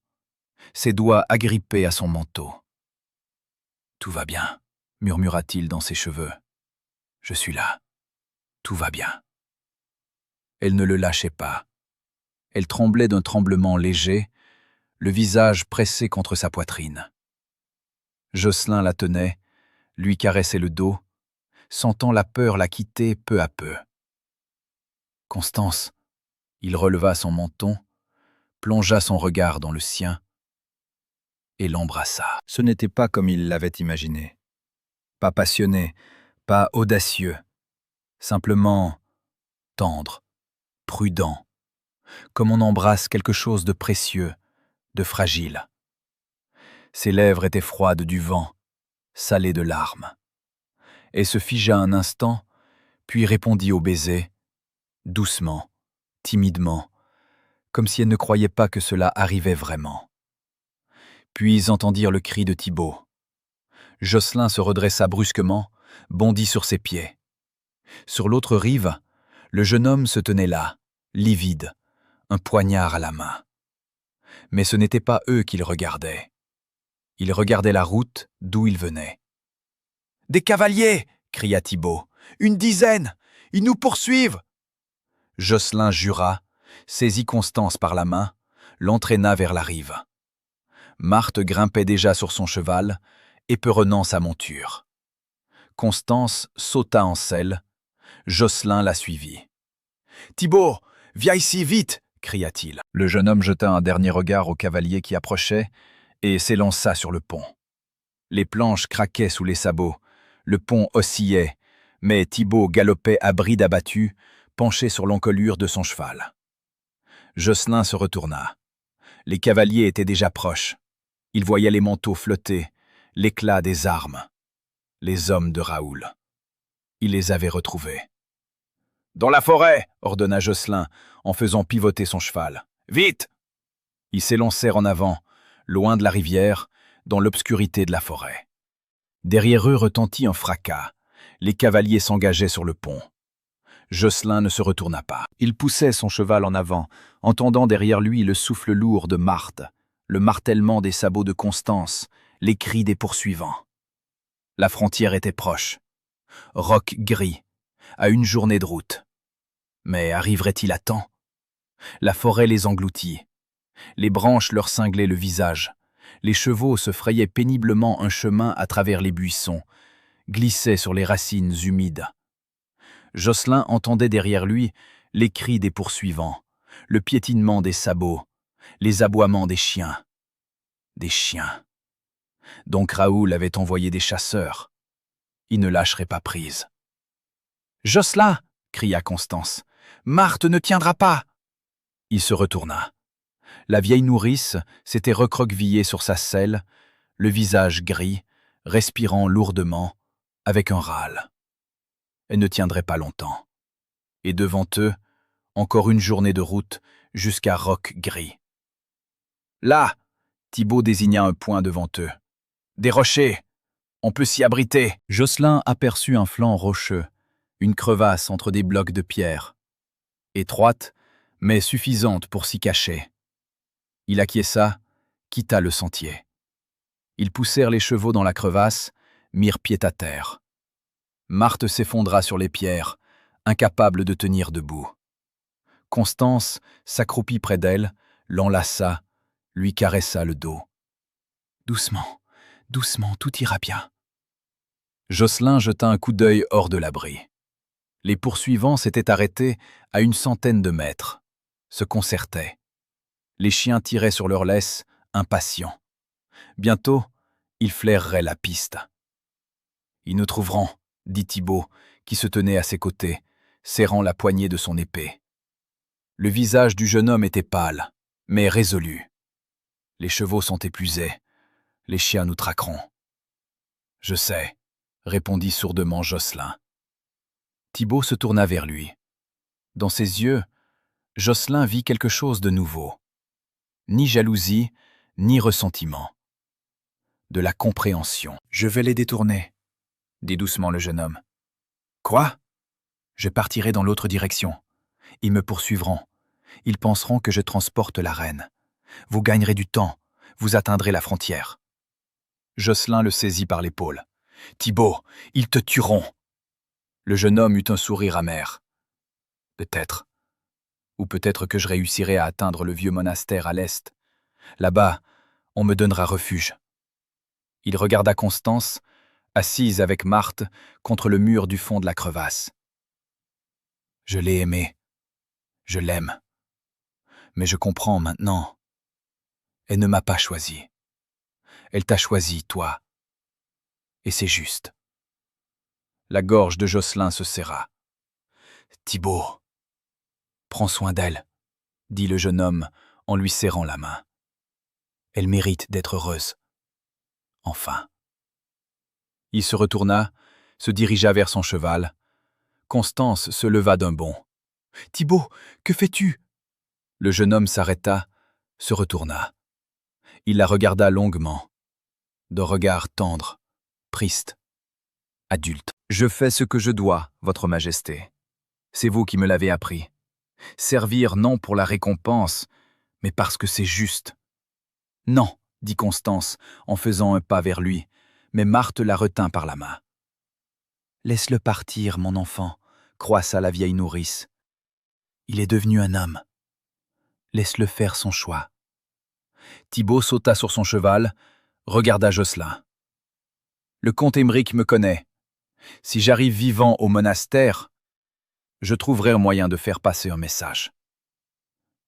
ses doigts agrippés à son manteau. « Tout va bien », murmura-t-il dans ses cheveux. « Je suis là. Tout va bien. » Elle ne le lâchait pas. Elle tremblait d'un tremblement léger, le visage pressé contre sa poitrine. Jocelyn la tenait, lui caressait le dos, sentant la peur la quitter peu à peu. « Constance !» Il releva son menton, plongea son regard dans le sien et l'embrassa. Ce n'était pas comme il l'avait imaginé. Pas passionné, pas audacieux, simplement tendre, prudent, comme on embrasse quelque chose de précieux, de fragile. Ses lèvres étaient froides du vent, salées de larmes. Elle se figea un instant, puis répondit au baiser, doucement, timidement, comme si elle ne croyait pas que cela arrivait vraiment. Puis ils entendirent le cri de Thibaut. Jocelyn se redressa brusquement, bondit sur ses pieds. Sur l'autre rive, le jeune homme se tenait là, livide, un poignard à la main. Mais ce n'était pas eux qu'ils regardaient. Ils regardaient la route d'où ils venaient. « Des cavaliers !» cria Thibaut. « Une dizaine ! Ils nous poursuivent !» Jocelyn jura, saisit Constance par la main, l'entraîna vers la rive. Marthe grimpait déjà sur son cheval, éperonnant sa monture. Constance sauta en selle. Jocelyn la suivit. « Thibaut, viens ici, vite !» cria-t-il. Le jeune homme jeta un dernier regard au cavalier qui approchait et s'élança sur le pont. Les planches craquaient sous les sabots, le pont oscillait, mais Thibaut galopait à bride abattue, penché sur l'encolure de son cheval. Jocelyn se retourna. Les cavaliers étaient déjà proches. Il voyait les manteaux flotter, l'éclat des armes. Les hommes de Raoul. Il les avait retrouvés. « Dans la forêt !» ordonna Jocelyn, en faisant pivoter son cheval. « Vite !» Ils s'élancèrent en avant, loin de la rivière, dans l'obscurité de la forêt. Derrière eux retentit un fracas. Les cavaliers s'engageaient sur le pont. Jocelyn ne se retourna pas. Il poussait son cheval en avant, entendant derrière lui le souffle lourd de Marthe, le martèlement des sabots de Constance, les cris des poursuivants. La frontière était proche. Roc gris, à une journée de route. Mais arriverait-il à temps? La forêt les engloutit. Les branches leur cinglaient le visage. Les chevaux se frayaient péniblement un chemin à travers les buissons, glissaient sur les racines humides. Jocelyn entendait derrière lui les cris des poursuivants, le piétinement des sabots, les aboiements des chiens. Des chiens. Donc Raoul avait envoyé des chasseurs. Il ne lâcherait pas prise. « Jocelyn !» cria Constance. « Marthe ne tiendra pas !» Il se retourna. La vieille nourrice s'était recroquevillée sur sa selle, le visage gris, respirant lourdement, avec un râle. Elle ne tiendrait pas longtemps. Et devant eux, encore une journée de route jusqu'à Roc gris. « Là !» Thibaut désigna un point devant eux. « Des rochers. On peut s'y abriter. » Jocelyn aperçut un flanc rocheux, une crevasse entre des blocs de pierre. Étroite, mais suffisante pour s'y cacher. Il acquiesça, quitta le sentier. Ils poussèrent les chevaux dans la crevasse, mirent pied à terre. Marthe s'effondra sur les pierres, incapable de tenir debout. Constance s'accroupit près d'elle, l'enlaça, lui caressa le dos. « Doucement, doucement, tout ira bien. » Jocelyn jeta un coup d'œil hors de l'abri. Les poursuivants s'étaient arrêtés à une centaine de mètres, se concertaient. Les chiens tiraient sur leurs laisses, impatients. Bientôt, ils flaireraient la piste. « Ils nous trouveront, » dit Thibaut, qui se tenait à ses côtés, serrant la poignée de son épée. Le visage du jeune homme était pâle, mais résolu. « Les chevaux sont épuisés, les chiens nous traqueront. »« Je sais, » répondit sourdement Jocelyn. Thibaut se tourna vers lui. Dans ses yeux, Jocelyn vit quelque chose de nouveau. Ni jalousie, ni ressentiment. De la compréhension. « Je vais les détourner, » dit doucement le jeune homme. « Quoi ? Je partirai dans l'autre direction. Ils me poursuivront. Ils penseront que je transporte la reine. Vous gagnerez du temps, vous atteindrez la frontière. » Jocelyn le saisit par l'épaule. « Thibaut, ils te tueront !» Le jeune homme eut un sourire amer. « Peut-être. Ou peut-être que je réussirai à atteindre le vieux monastère à l'est. Là-bas, on me donnera refuge. » Il regarda Constance, assise avec Marthe contre le mur du fond de la crevasse. « Je l'ai aimée. Je l'aime. Mais je comprends maintenant. Elle ne m'a pas choisi. Elle t'a choisi, toi. Et c'est juste. » La gorge de Jocelyn se serra. « Thibaut, prends soin d'elle, » dit le jeune homme en lui serrant la main. « Elle mérite d'être heureuse. Enfin. » Il se retourna, se dirigea vers son cheval. Constance se leva d'un bond. « Thibaut, que fais-tu » Le jeune homme s'arrêta, se retourna. Il la regarda longuement, d'un regard tendre, triste, adulte. « Je fais ce que je dois, votre majesté. C'est vous qui me l'avez appris. Servir non pour la récompense, mais parce que c'est juste. »« Non, » dit Constance, en faisant un pas vers lui, mais Marthe la retint par la main. « Laisse-le partir, mon enfant, » croissa la vieille nourrice. « Il est devenu un homme. Laisse-le faire son choix. » Thibaut sauta sur son cheval, regarda Jocelyn. « Le comte Aymeric me connaît. Si j'arrive vivant au monastère, je trouverai un moyen de faire passer un message. »«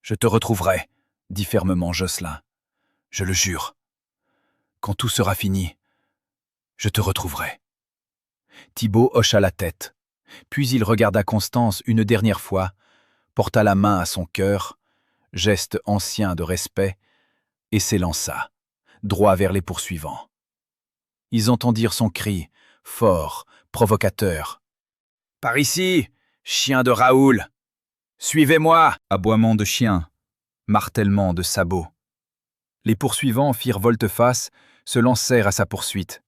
Je te retrouverai, » dit fermement Jocelyn. « Je le jure. Quand tout sera fini, je te retrouverai. » Thibaut hocha la tête, puis il regarda Constance une dernière fois, porta la main à son cœur, geste ancien de respect, et s'élança, droit vers les poursuivants. Ils entendirent son cri, fort, provocateur. « Par ici, chien de Raoul! Suivez-moi » Aboiement de chiens, martèlement de sabots. Les poursuivants firent volte-face, se lancèrent à sa poursuite.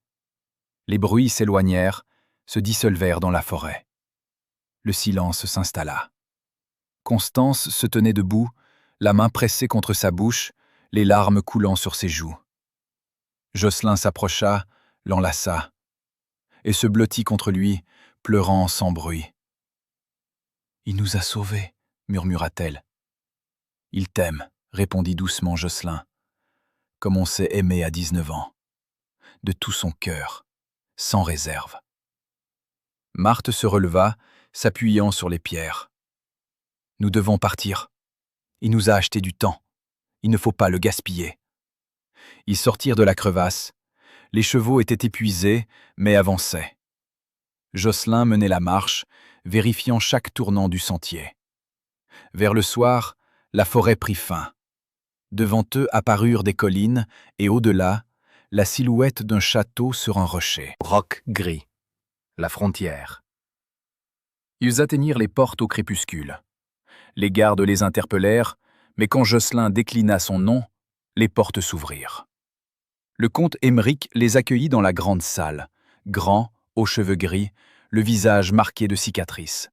Les bruits s'éloignèrent, se dissolvèrent dans la forêt. Le silence s'installa. Constance se tenait debout, la main pressée contre sa bouche, les larmes coulant sur ses joues. Jocelyn s'approcha, l'enlaça, et se blottit contre lui, pleurant sans bruit. « Il nous a sauvés, » murmura-t-elle. « Il t'aime, » répondit doucement Jocelyn, « comme on s'est aimé à 19 ans, de tout son cœur, sans réserve. » Marthe se releva, s'appuyant sur les pierres. « Nous devons partir. Il nous a acheté du temps. Il ne faut pas le gaspiller. » Ils sortirent de la crevasse. Les chevaux étaient épuisés, mais avançaient. Jocelyn menait la marche, vérifiant chaque tournant du sentier. Vers le soir, la forêt prit fin. Devant eux apparurent des collines et au-delà, la silhouette d'un château sur un rocher. Roc gris. La frontière. Ils atteignirent les portes au crépuscule. Les gardes les interpellèrent, mais quand Jocelyn déclina son nom, les portes s'ouvrirent. Le comte Aymeric les accueillit dans la grande salle, grand, aux cheveux gris, le visage marqué de cicatrices.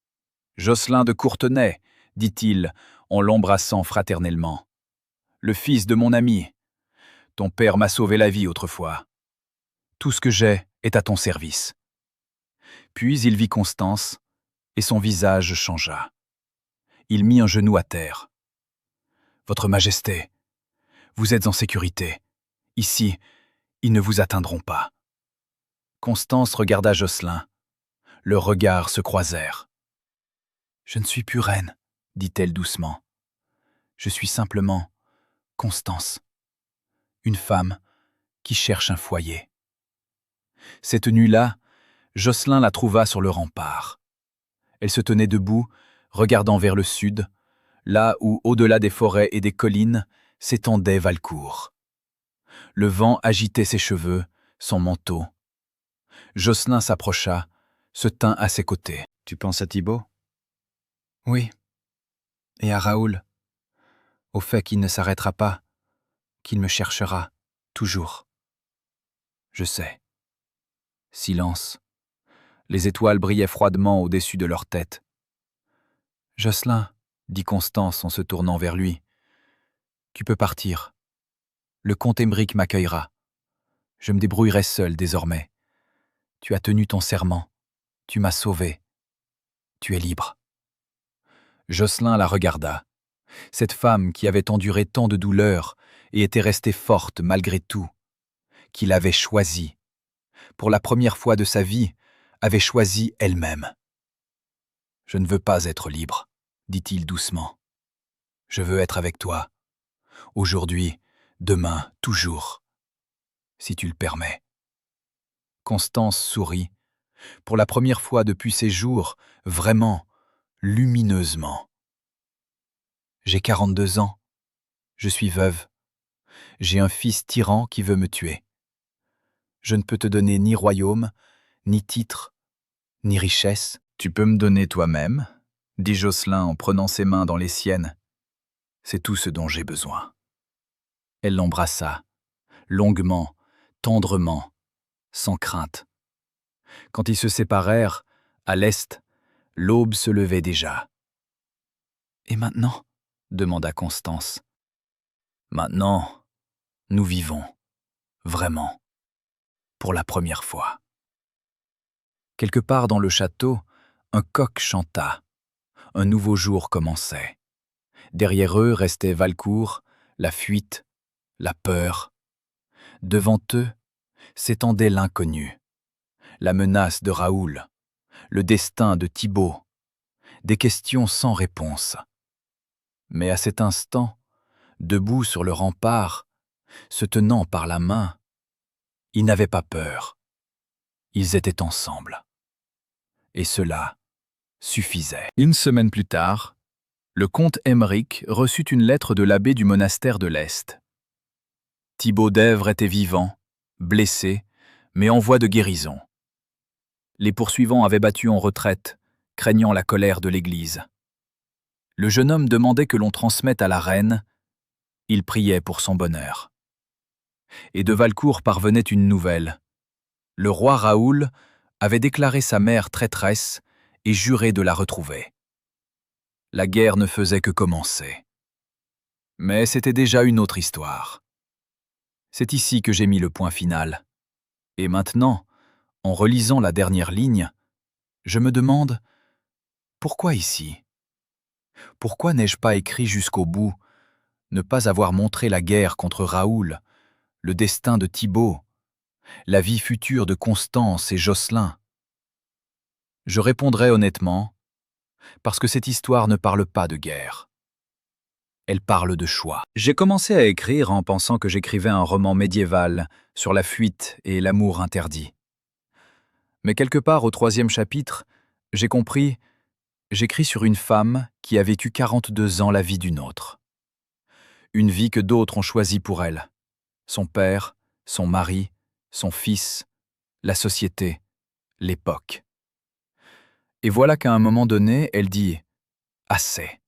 « Jocelyn de Courtenay, » dit-il, en l'embrassant fraternellement. « Le fils de mon ami. Ton père m'a sauvé la vie autrefois. Tout ce que j'ai est à ton service. » Puis il vit Constance, et son visage changea. Il mit un genou à terre. « Votre Majesté, vous êtes en sécurité. Ici, ils ne vous atteindront pas. » Constance regarda Jocelyn. Leurs regards se croisèrent. « Je ne suis plus reine, » dit-elle doucement. « Je suis simplement Constance, une femme qui cherche un foyer. » Cette nuit-là, Jocelyn la trouva sur le rempart. Elle se tenait debout, regardant vers le sud, là où, au-delà des forêts et des collines, s'étendait Valcourt. Le vent agitait ses cheveux, son manteau. Jocelyn s'approcha, se tint à ses côtés. « Tu penses à Thibaut ?»« Oui. Et à Raoul. Au fait qu'il ne s'arrêtera pas, qu'il me cherchera, toujours. » « Je sais. » Silence. Les étoiles brillaient froidement au-dessus de leur tête. « Jocelyn, » dit Constance en se tournant vers lui, « tu peux partir. Le comte Aymeric m'accueillera. Je me débrouillerai seul désormais. Tu as tenu ton serment. Tu m'as sauvé. Tu es libre. » Jocelyn la regarda. Cette femme qui avait enduré tant de douleurs et était restée forte malgré tout, qu'il avait choisie. Pour la première fois de sa vie, avait choisi elle-même. « Je ne veux pas être libre, » dit-il doucement. « Je veux être avec toi. Aujourd'hui, demain, toujours. Si tu le permets. » Constance sourit. Pour la première fois depuis ces jours, vraiment, lumineusement. « J'ai 42 ans. Je suis veuve. J'ai un fils tyran qui veut me tuer. Je ne peux te donner ni royaume, ni titre, ni richesse. »« Tu peux me donner toi-même, » dit Jocelyn en prenant ses mains dans les siennes. « C'est tout ce dont j'ai besoin. » Elle l'embrassa, longuement, tendrement, sans crainte. Quand ils se séparèrent, à l'est, l'aube se levait déjà. « Et maintenant ?» demanda Constance. « Maintenant, nous vivons, vraiment, pour la première fois. » Quelque part dans le château, un coq chanta. Un nouveau jour commençait. Derrière eux restait Valcourt, la fuite, la peur. Devant eux s'étendait l'inconnu, la menace de Raoul, le destin de Thibaut, des questions sans réponse. Mais à cet instant, debout sur le rempart, se tenant par la main, ils n'avaient pas peur. Ils étaient ensemble. Et cela suffisait. Une semaine plus tard, le comte Aymeric reçut une lettre de l'abbé du monastère de l'Est. Thibaut d'Èvre était vivant, blessé, mais en voie de guérison. Les poursuivants avaient battu en retraite, craignant la colère de l'Église. Le jeune homme demandait que l'on transmette à la reine. Il priait pour son bonheur. Et de Valcourt parvenait une nouvelle. Le roi Raoul avait déclaré sa mère traîtresse et juré de la retrouver. La guerre ne faisait que commencer. Mais c'était déjà une autre histoire. C'est ici que j'ai mis le point final. Et maintenant, en relisant la dernière ligne, je me demande « Pourquoi ici ? Pourquoi n'ai-je pas écrit jusqu'au bout, ne pas avoir montré la guerre contre Raoul, le destin de Thibaut, la vie future de Constance et Jocelyn ?» Je répondrai honnêtement, parce que cette histoire ne parle pas de guerre. Elle parle de choix. J'ai commencé à écrire en pensant que j'écrivais un roman médiéval sur la fuite et l'amour interdit. Mais quelque part au 3e chapitre, j'ai compris, j'écris sur une femme qui a vécu 42 ans la vie d'une autre. Une vie que d'autres ont choisie pour elle. Son père, son mari, son fils, la société, l'époque. Et voilà qu'à un moment donné, elle dit « Assez.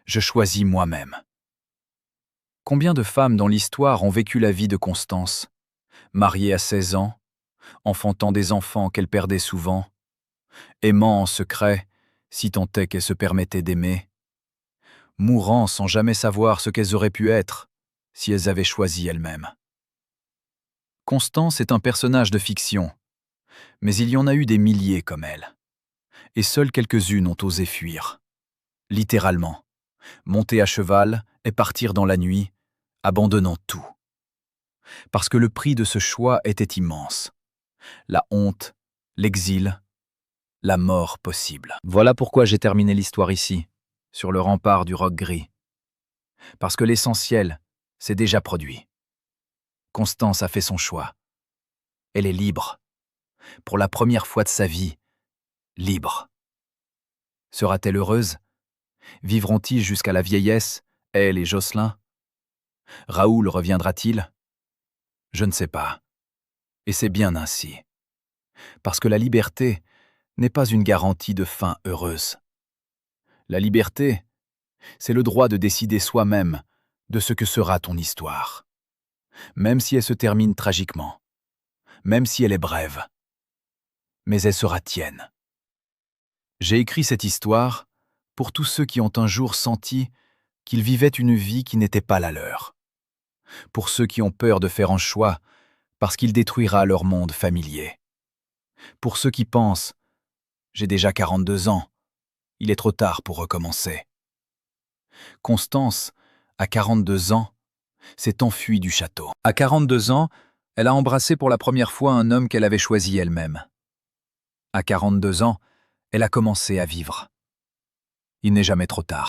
Je choisis moi-même. » Combien de femmes dans l'histoire ont vécu la vie de Constance, mariée à 16 ans, enfantant des enfants qu'elle perdait souvent, aimant en secret, si tant est qu'elle se permettait d'aimer, mourant sans jamais savoir ce qu'elles auraient pu être si elles avaient choisi elles-mêmes. Constance est un personnage de fiction, mais il y en a eu des milliers comme elle, et seules quelques-unes ont osé fuir. littéralement, monter à cheval et partir dans la nuit, abandonnant tout. Parce que le prix de ce choix était immense. La honte, l'exil, la mort possible. Voilà pourquoi j'ai terminé l'histoire ici, sur le rempart du roc gris. Parce que l'essentiel, c'est déjà produit. Constance a fait son choix. Elle est libre. Pour la première fois de sa vie, libre. Sera-t-elle heureuse? Vivront-ils jusqu'à la vieillesse, elle et Jocelyn? Raoul reviendra-t-il? Je ne sais pas. Et c'est bien ainsi. Parce que la liberté n'est pas une garantie de fin heureuse. La liberté, c'est le droit de décider soi-même de ce que sera ton histoire. Même si elle se termine tragiquement, même si elle est brève, mais elle sera tienne. J'ai écrit cette histoire pour tous ceux qui ont un jour senti qu'ils vivaient une vie qui n'était pas la leur. Pour ceux qui ont peur de faire un choix parce qu'il détruira leur monde familier. Pour ceux qui pensent « j'ai déjà 42 ans, il est trop tard pour recommencer ». Constance, à 42 ans, s'est enfuie du château. À 42 ans, elle a embrassé pour la première fois un homme qu'elle avait choisi elle-même. À 42 ans, elle a commencé à vivre. Il n'est jamais trop tard.